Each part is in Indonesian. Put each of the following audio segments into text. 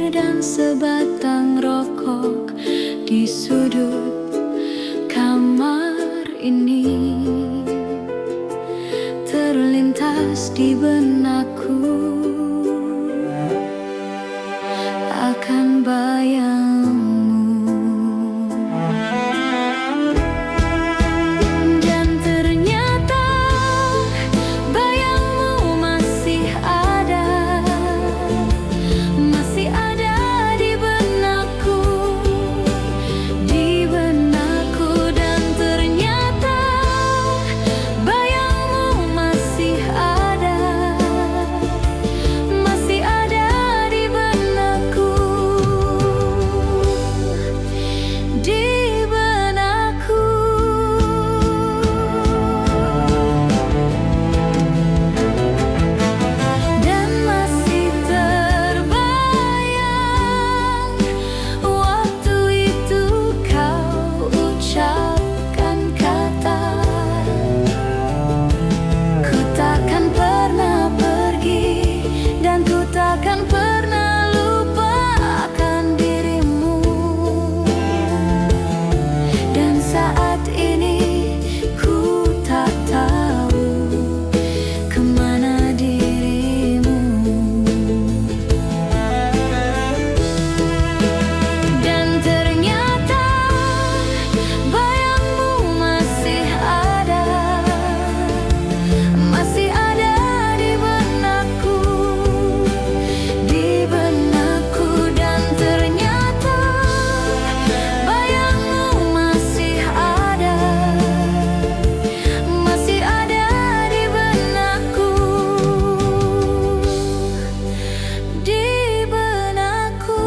air dan sebatang rokok di sudut kamar ini terlintas di benakku akan bayangmu. Dan ternyata bayangmu masih ada di benakku, dan ternyata bayangmu masih ada di benakku, Dan masih terbayang waktu itu kau ucapkan kata, ku takkan pernah pergi dan ku takkan pernah lupakan dirimu. Dan saat ini ku tak tahu kemana dirimu. Dan ternyata bayangmu masih ada di benakku, dan ternyata bayangmu masih ada di benakku,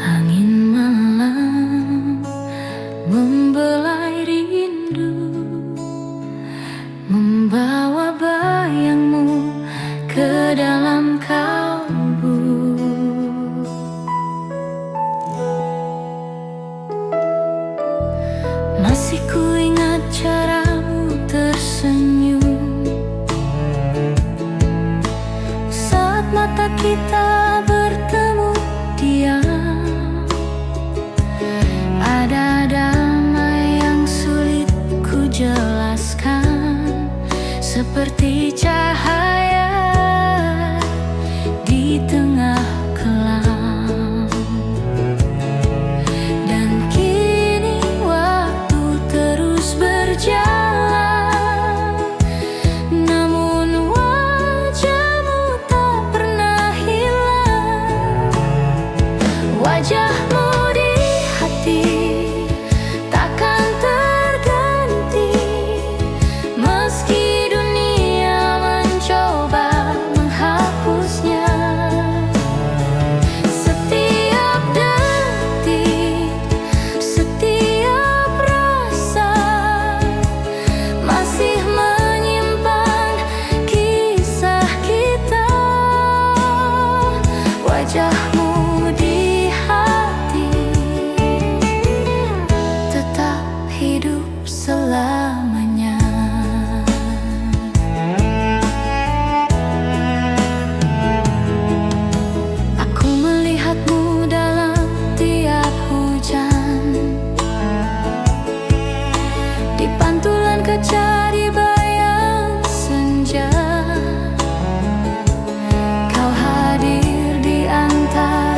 Angin malam membelai rindu, membawa bayangmu ke dalam kalbu. Masih ku ingat caramu tersenyum saat mata kita bertemu diam. Ada damai yang sulit ku jelaskan, seperti cahaya di tengah kelam. Dan kini waktu terus berjalan, namun wajahmu tak pernah hilang. Wajahmu di hati takkan terganti, meski dunia mencoba menghapusnya. Setiap detik, setiap rasa masih menyimpan kisah kita. Wajahmu di hati tetap hidup selamanya. Aku melihatmu dalam tiap hujan, di pantulan kaca, di bayang senja. Kau hadir di antara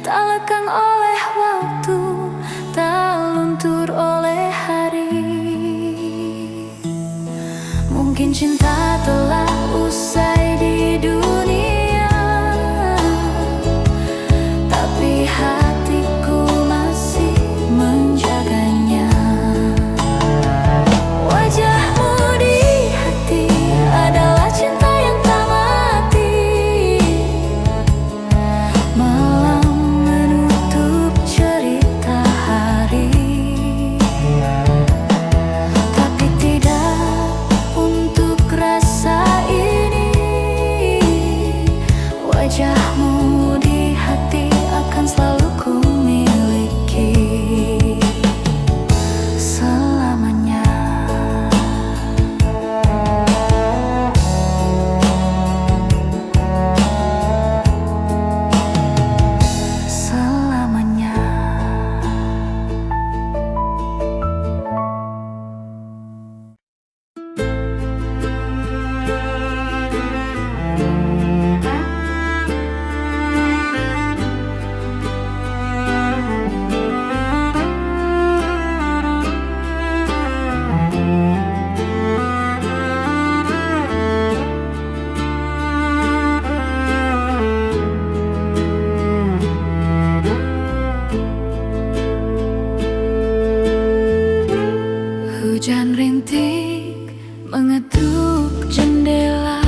tak lekang oleh waktu, tak luntur oleh hari. Mungkin cinta telah usai di dunia, tapi hatiku masih menjaganya. Wajahmu di hati adalah cinta yang tak mati. Malam menutup cerita hari, tapi tidak untuk rasa ini. Wajahmu di hati akan selalu ku miliki selamanya. Selamanya. Hujan rintik mengetuk jendela.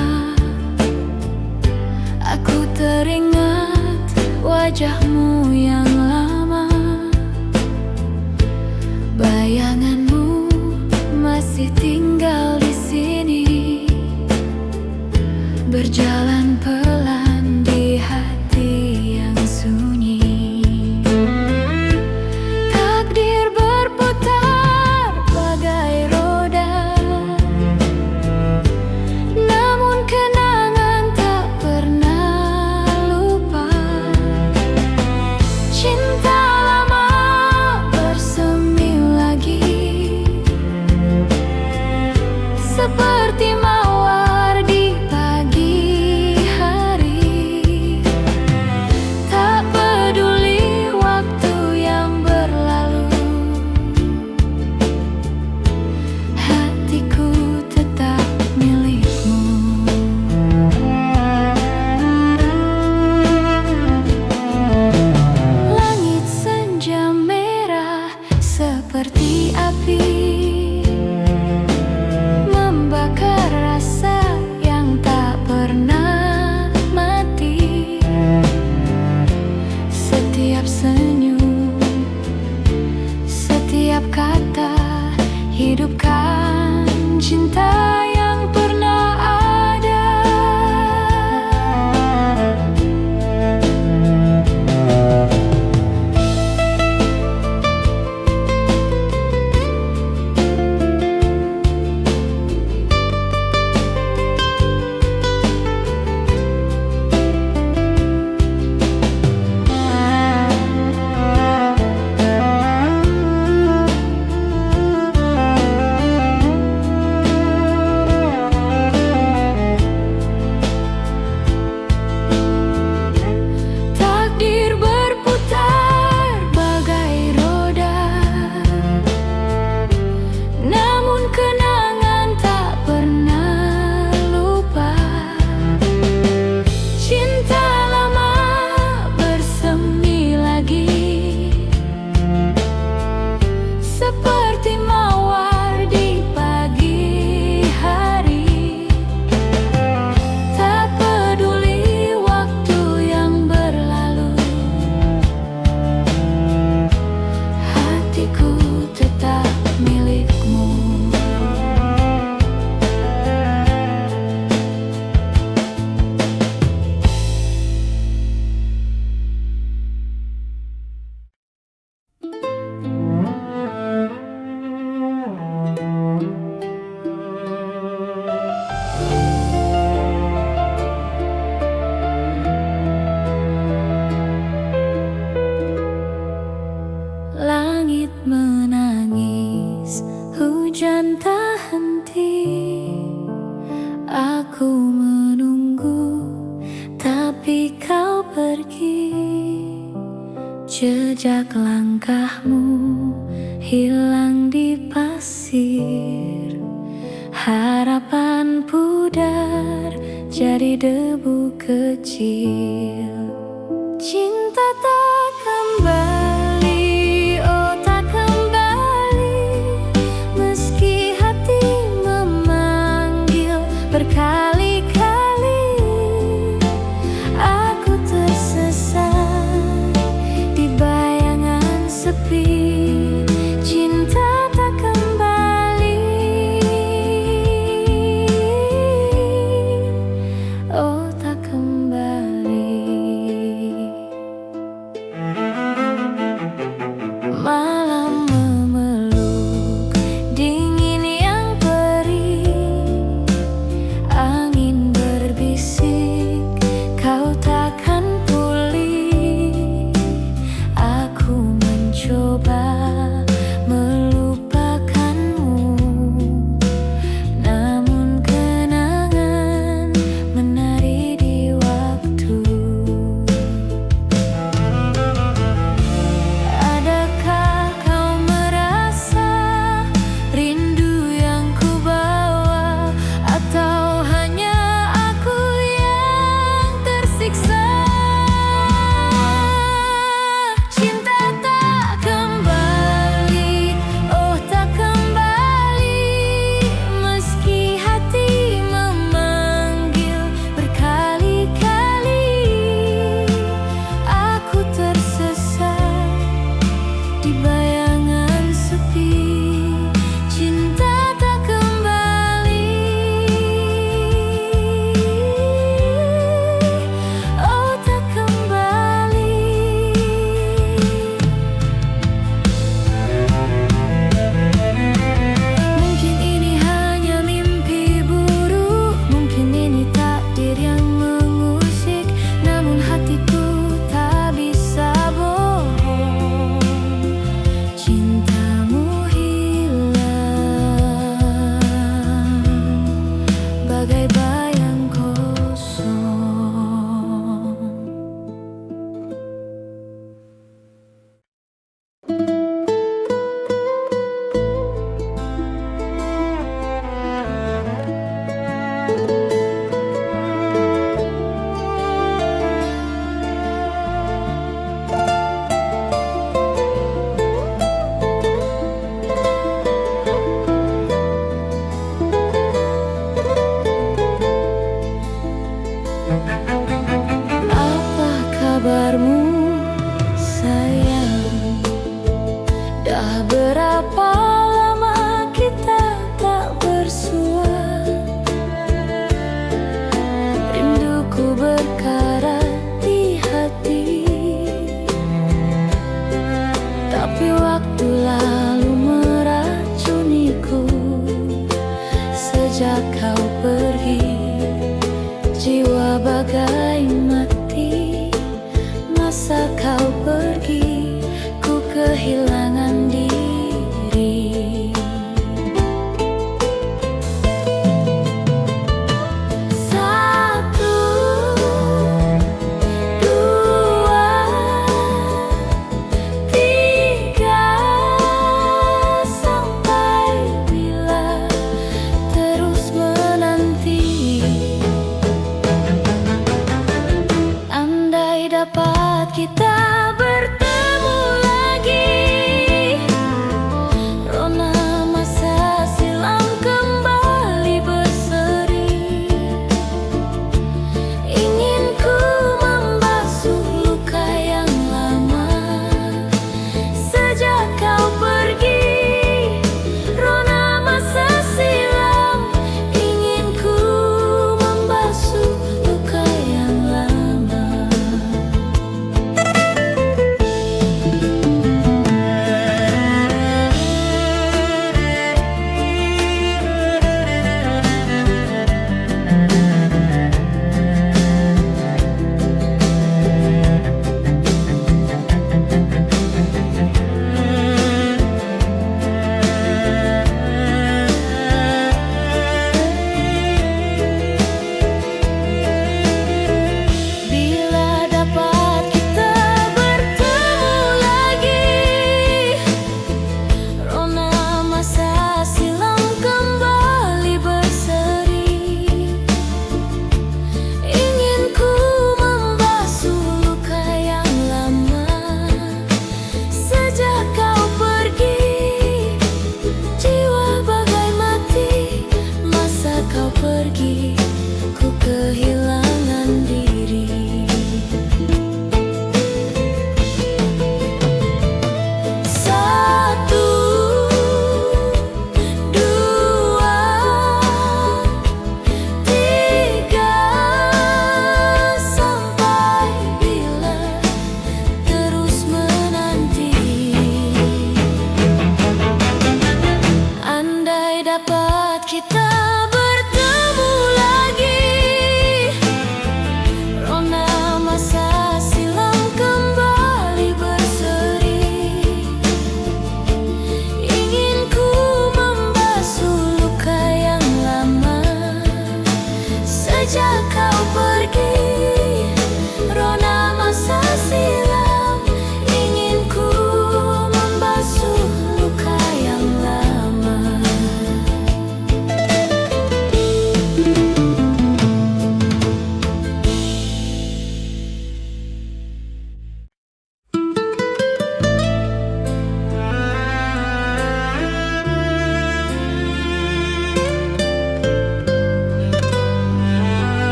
Aku teringat wajahmu yang lama. Bayanganmu masih tinggal di sini, berjalan pelan di hati yang sunyi. Takdir berputar bagai roda, namun kenangan tak pernah lupa. Cinta lama bersemi lagi, seperti mawar di pagi hari. Tak peduli waktu yang berlalu, hatiku tetap milikmu. Langit senja merah seperti api, membakar rasa yang tak pernah mati. Setiap senyum, setiap kata, hidupkan cinta yang pernah ada. Jejak langkahmu hilang di pasir, harapan pudar jadi debu kecil. Cinta tak kembali, oh tak kembali, meski hati memanggil berkali-kali. Aku tersesat di bayangan sepi, cinta tak kembali, oh tak kembali. Malam memeluk, dingin yang perih, angin berbisik, kau takkan pulih. Aku mencoba melupakanmu, namun kenangan menari di waktu. Adakah kau merasa rindu yang kubawa, atau hanya aku yang tersiksa? Cinta tak kembali, oh tak kembali, meski hati memanggil berkali-kali. Aku tersesat di bayangan sepi, cinta tak kembali, oh tak kembali. Mungkin ini hanya mimpi buruk, mungkin ini takdir yang mengusik, namun hatiku tak bisa bohong. Cintamu hilang bagai bayang kosong. Apa kabarmu sayang? Dah berapa lama kita tak bersua? Rinduku berkarat di hati, tapi waktu lalu meracuniku. Sejak kau pergi, jiwa bagai mati. Masa kau pergi, ku kehilangan diri. Satu, dua, tiga, sampai bila terus menanti. Andai dapat kita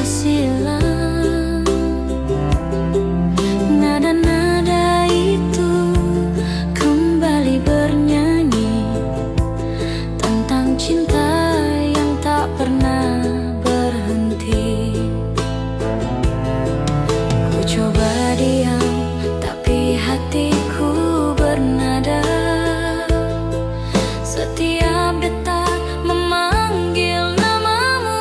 silam. Nada-nada itu kembali bernyanyi tentang cinta yang tak pernah berhenti. Ku coba diam, tapi hatiku bernada. Setiap detak memanggil namamu.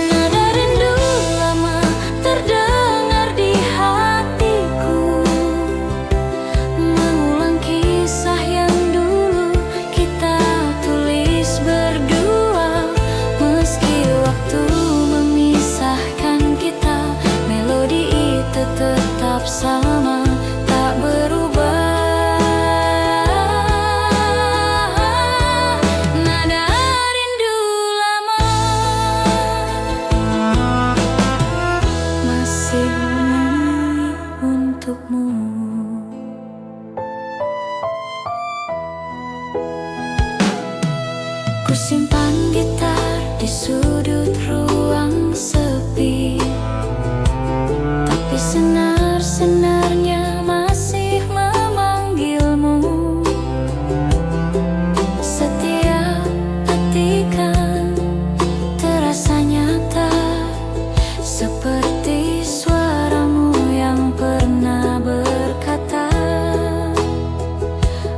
Nada rindu lama terdengar di hatiku, mengulang kisah yang dulu kita tulis berdua. Meski waktu memisahkan kita, melodi itu tetap sama, tak berubah. Nada rindu lama masih bernyanyi untukmu. Ku simpan gitar di sudut ruang sepi, tapi senar-senarnya masih memanggilmu. Setiap petikan terasa nyata, seperti suaramu yang pernah berkata,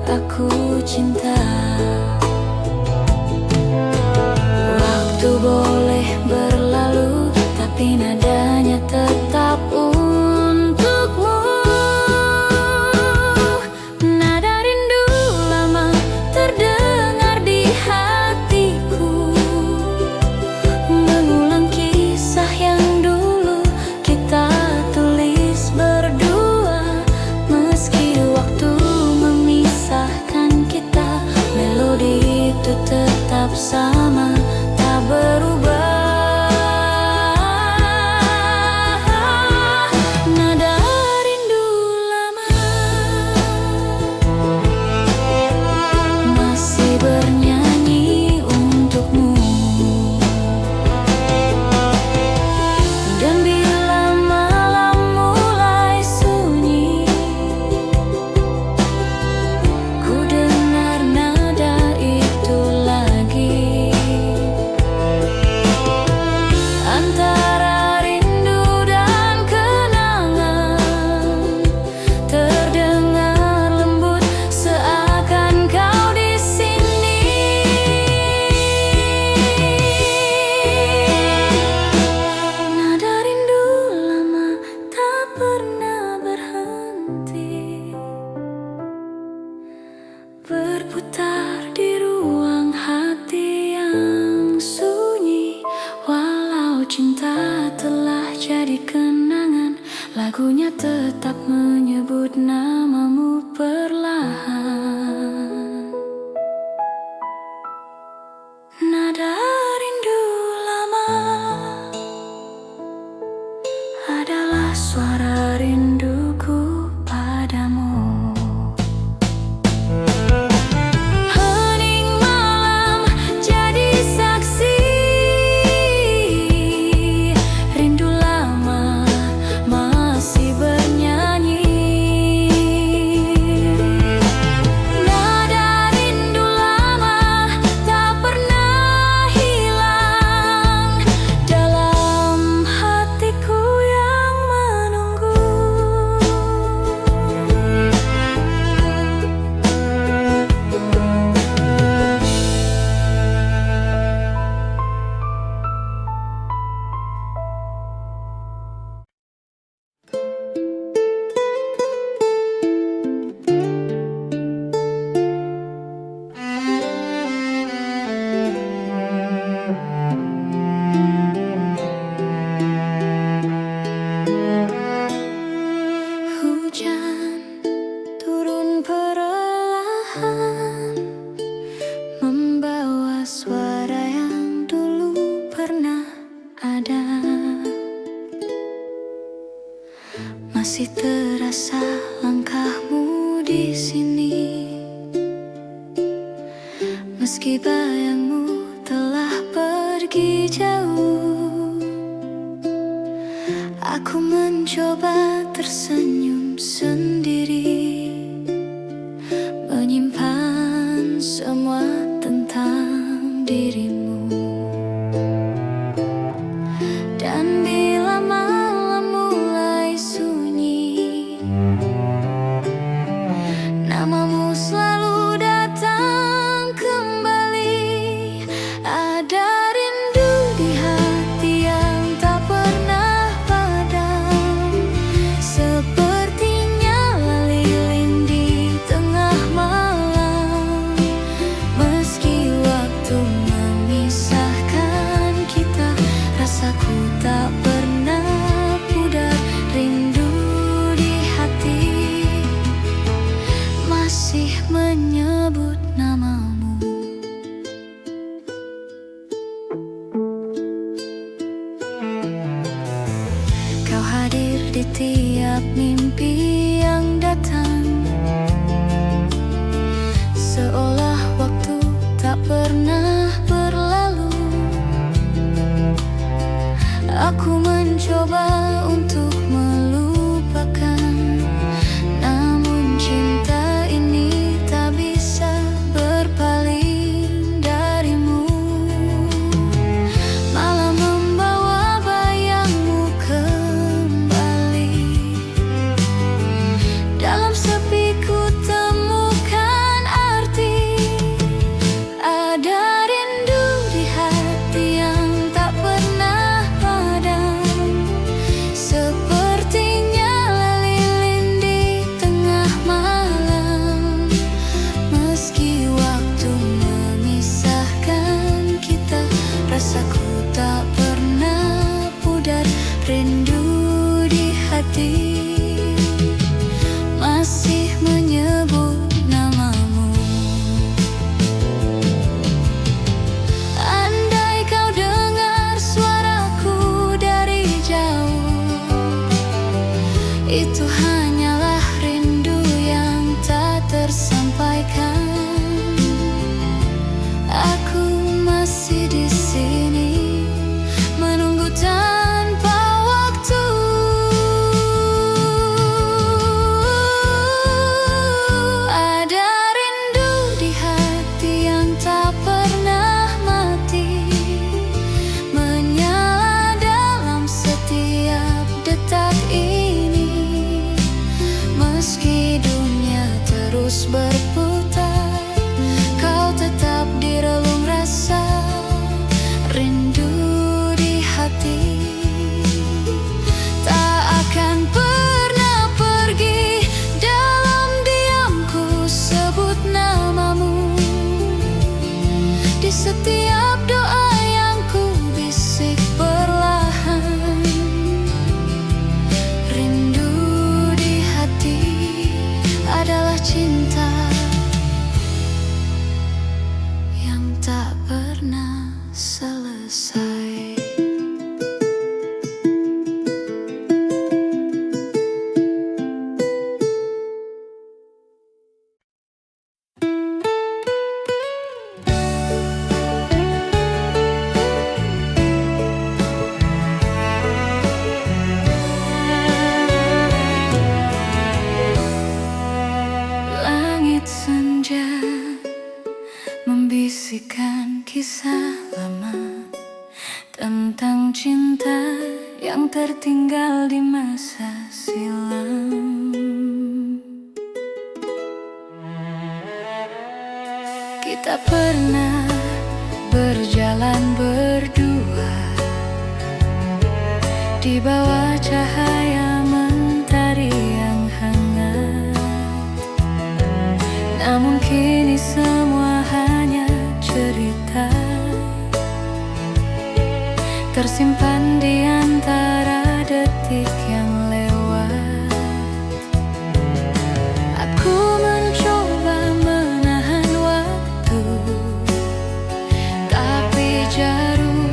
aku cinta. Waktu boleh berlalu, tapi nadanya tetap untukmu. Nada rindu lama terdengar di hatiku, mengulang kisah yang dulu kita tulis berdua. Meski waktu memisahkan kita, melodi itu tetap sama, tak berubah. Nada rindu lama masih bernyanyi untukmu. Dan bila malam mulai sunyi, ku dengar nada itu lagi. Antara rindu dan kenangan, terdengar lembut seakan kau di sini. Nada rindu lama tak pernah berhenti, berputar di ruang hati yang sunyi. Walau cinta telah jadi kenangan, lagunya tetap menyebut namamu perlahan. Nada rindu lama adalah suara rinduku padamu. Hening malam jadi saksi, rindu lama masih bernyanyi. Nada rindu lama tak pernah hilang dalam hatiku yang menunggu. Hujan turun perlahan, membawa suara yang dulu pernah ada. Masih terasa langkahmu di sini, Meski bayangmu telah pergi jauh, aku mencoba tersenyum sendiri, menyimpan semua tentang dirimu. Dan bila malam mulai sunyi, namamu selalu datang kembali. Ada rindu di hati yang tak pernah padam, sepertinya lilin di tengah malam. Meski waktu memisahkan kita, rasaku tak pernah pudar. Rindu di hati masih menyebut namamu. Kau hadir di tiap mimpi yang datang, seolah waktu tak pernah berlalu. Aku mencoba untuk melupakan, namun cinta ini tak bisa berpaling darimu. Malah membawa bayangmu kembali. Dalam sepi ku temukan arti. Ada rindu di hati yang tak pernah padam, sepertinya lilin di tengah malam. Meski waktu memisahkan kita, rasaku tak pernah pudar. Rindu di hati masih menyebut namamu. Andai kau dengar suaraku dari jauh, itu hanyalah rindu yang tak tersampaikan. Aku masih di sini menunggu tanpa waktu. Ada rindu di hati yang tak pernah mati, menyala dalam setiap detak ini. Meski dunia terus berputar, kau tetap di relung rasa. Rindu di hati tak akan pernah pergi. Dalam diamku sebut namamu, di setiap doa yang ku bisik perlahan. Rindu di hati adalah cinta yang tak pernah selesai. Langit senja membisikkan kisah lama tentang cinta yang tertinggal di masa silam. Kita pernah berjalan berdua di bawah cahaya mentari yang hangat. Namun kini semua hanya cerita, tersimpan di antara detik yang lewat. Aku mencoba menahan waktu, tapi jarum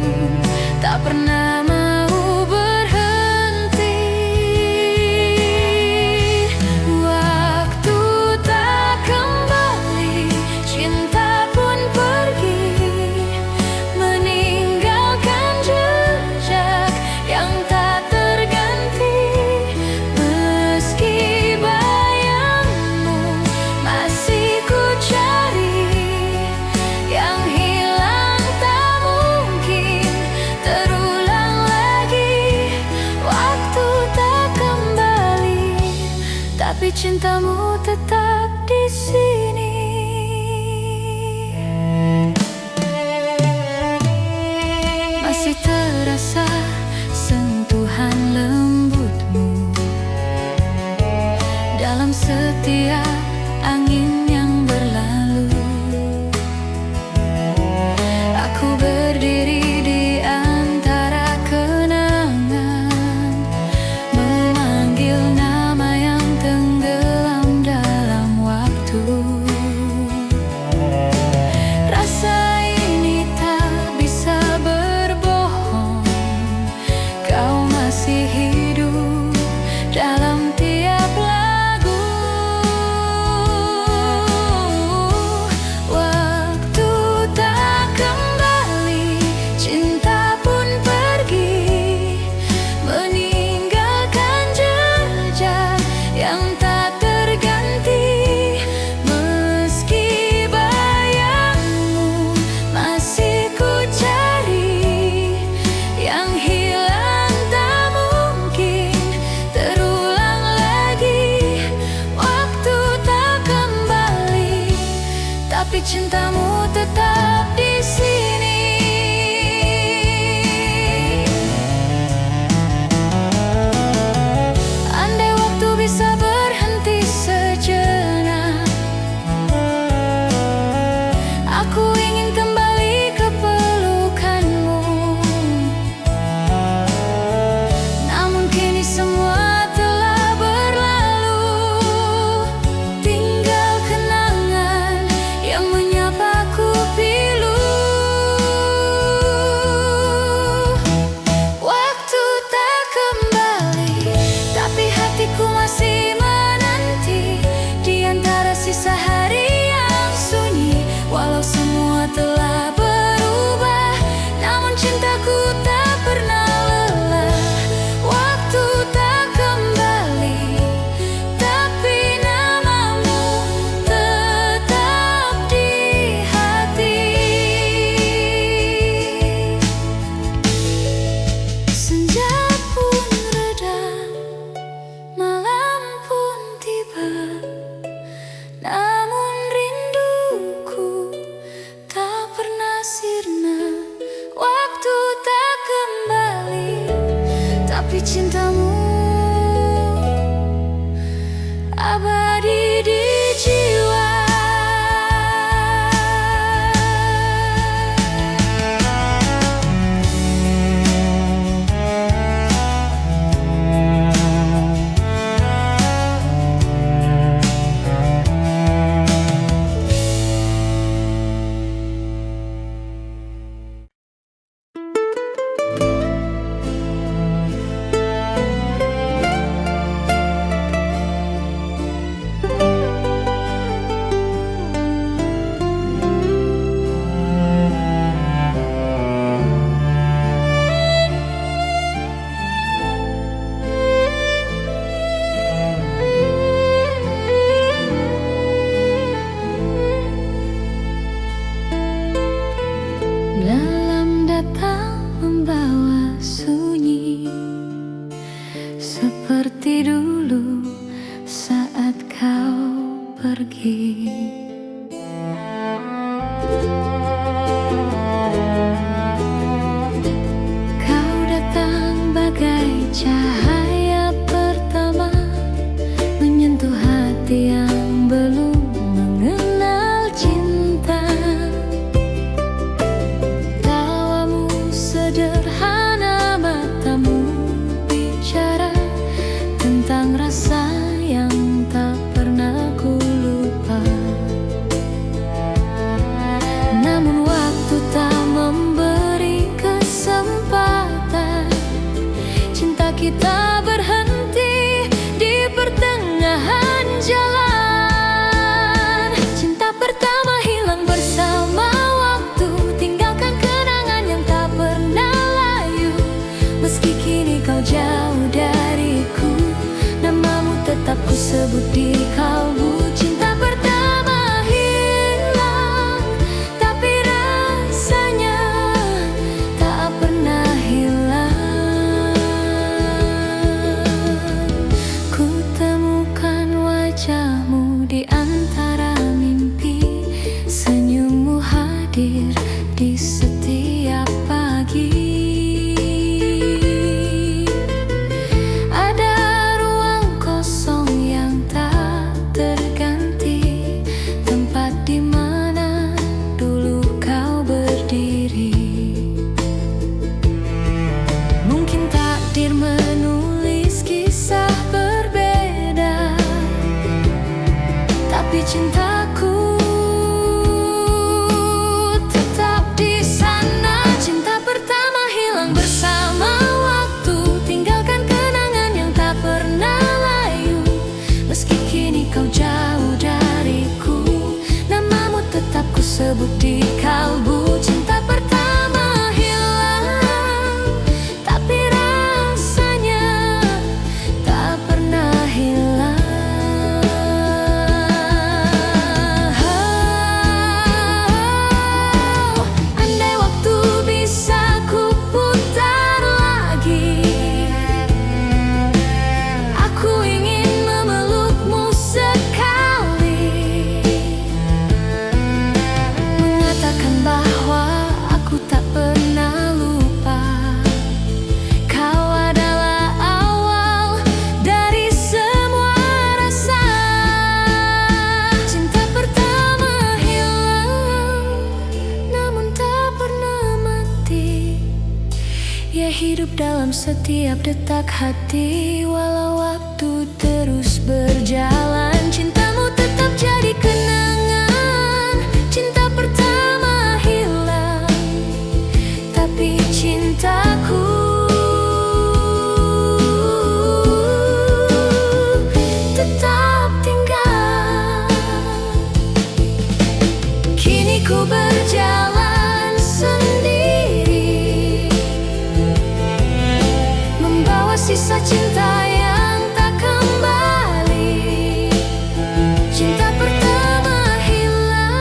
tak pernah mau berhenti. Waktu tak kembali, cinta pun pergi. tapi cintamu tetap di sini. Masih terasa sentuhan lembutmu dalam setiap angin yang berlalu. Aku berdiri di antara kenangan, memanggil nama yang tenggelam dalam waktu. Rasa ini tak bisa berbohong, kau masih hidup dalam tiap lagu. Waktu tak kembali, cinta pun pergi, meninggalkan jejak yang tak terganti. Meski bayangmu masih ku cari, yang hilang tak mungkin terulang lagi. Waktu tak kembali, tapi cintamu tetap di sini. Andai waktu bisa berhenti sejenak, aku ingin kembali ke pelukanmu. Namun kini semua telah berlalu, tinggal kenangan yang menyapaku pilu. Waktu tak kembali, tapi hatiku masih menanti di antara sisa hari yang sunyi. Walau semua telah berubah, namun cintaku tak pernah lelah. Waktu tak kembali, tapi namamu tetap di hati. Senja pun reda, malam pun tiba, namun rinduku tak pernah sirna. Waktu tak kembali, tapi cintamu abadi di jiwa. Malam datang membawa sunyi, seperti dulu saat kau pergi. Kau datang bagai cahaya pertama, menyentuh hati yang belum mengenal cinta. Tawamu sederhana, matamu bicara tentang rasa yang tak pernah ku lupa. Namun waktu tak memberi kesempatan, cinta kita di setiap pagi. Ada ruang kosong yang tak terganti, tempat di mana dulu kau berdiri. Mungkin takdir menulis kisah berbeda, tapi cintaku tetap di sana. Cinta pertama hilang bersama waktu, tinggalkan kenangan yang tak pernah layu. Meski kini kau jauh dariku, namamu tetap ku sebut di kalbu. Cinta pertama hilang, tapi rasanya tak pernah hilang. Andai waktu bisa ku putar lagi, aku ingin memelukmu sekali, mengatakan bahwa aku tak pernah lupa. Kau adalah awal dari semua rasa. Cinta pertama hilang, namun tak pernah mati. Ia hidup dalam setiap detak hati, walau waktu terus berjalan. Cintamu tetap jadi kenangan. Cinta pertama hilang, tapi cintaku tetap tinggal. Kini ku berjalan sendiri, membawa sisa cinta yang tak kembali. Cinta pertama hilang,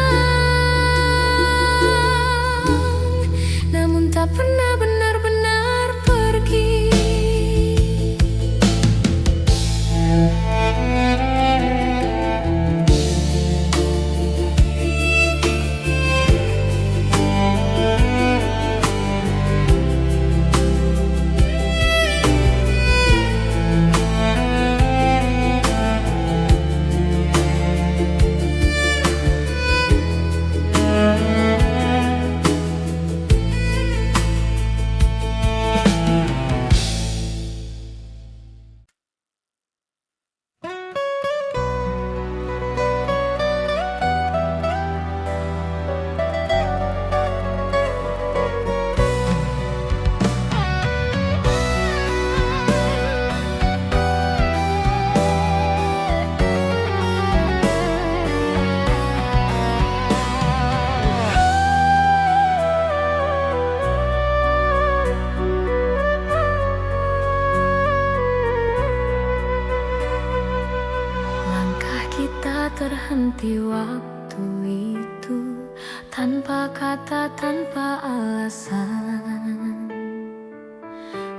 namun tak pernah benar-benar pergi. Langkah kita terhenti waktu itu, tanpa kata, tanpa alasan.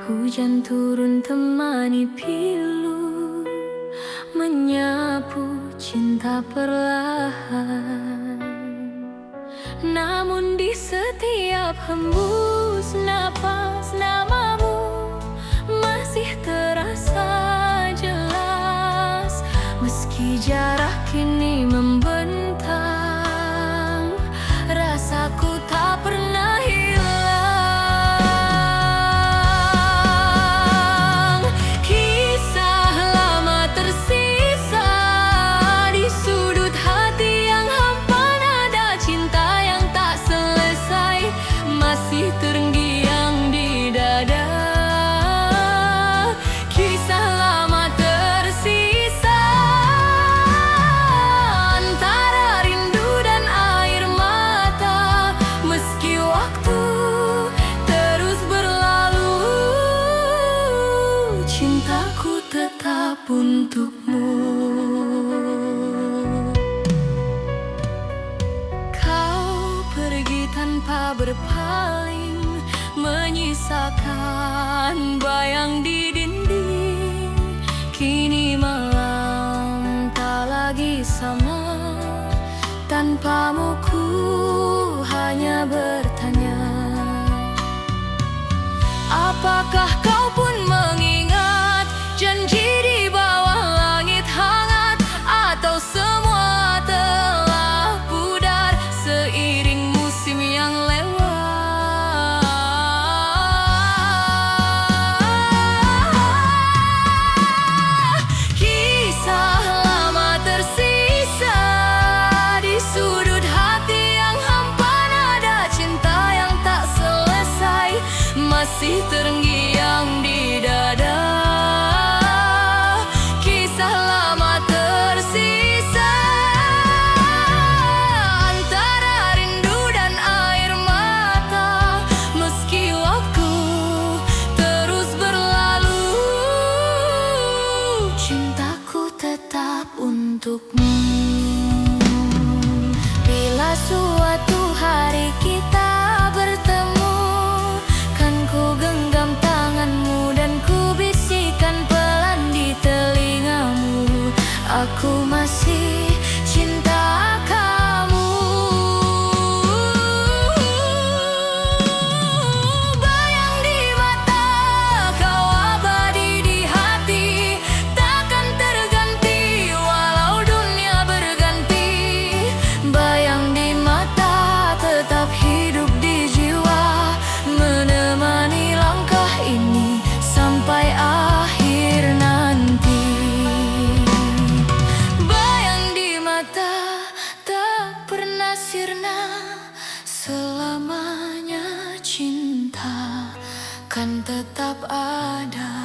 Hujan turun temani pilu, menyapu cinta perlahan. Namun di setiap hembus napas, namamu masih terasa jelas. Meski jarak kini membentang, rasaku tak pernah hilang. Kisah lama tersisa di sudut hati yang hampa, nada cinta yang tak selesai masih terngiang di dada. Kisah lama tersisa antara rindu dan air mata. Meski waktu terus berlalu, cintaku tetap untukmu. Kau pergi tanpa berpaling, menyisakan bayang di dinding. Kini malam tak lagi sama, tanpamu ku hanya dunia bertanya, apakah kau pun mengingat janji di bawah langit hangat, atau semua telah pudar seiring musim yang lewat? Kisah lama tersisa di sudut hati yang hampa, nada cinta yang tak selesai masih terngiang di dada. Kisah lama tersisa antara rindu dan air mata, meski waktu terus berlalu, cintaku tetap untukmu. Bila suatu hari kita bertemu, kan ku genggam tanganmu dan ku bisikan pelan di telingamu, aku masih cinta kamu. Bayang di mata, kau abadi di hati, takkan terganti walau dunia berganti. Bayang di mata, tetap hidup di jiwa, menemani langkah ini sampai akhir nanti. Bayang di mata, tak pernah sirna, selamanya cinta kan tetap ada.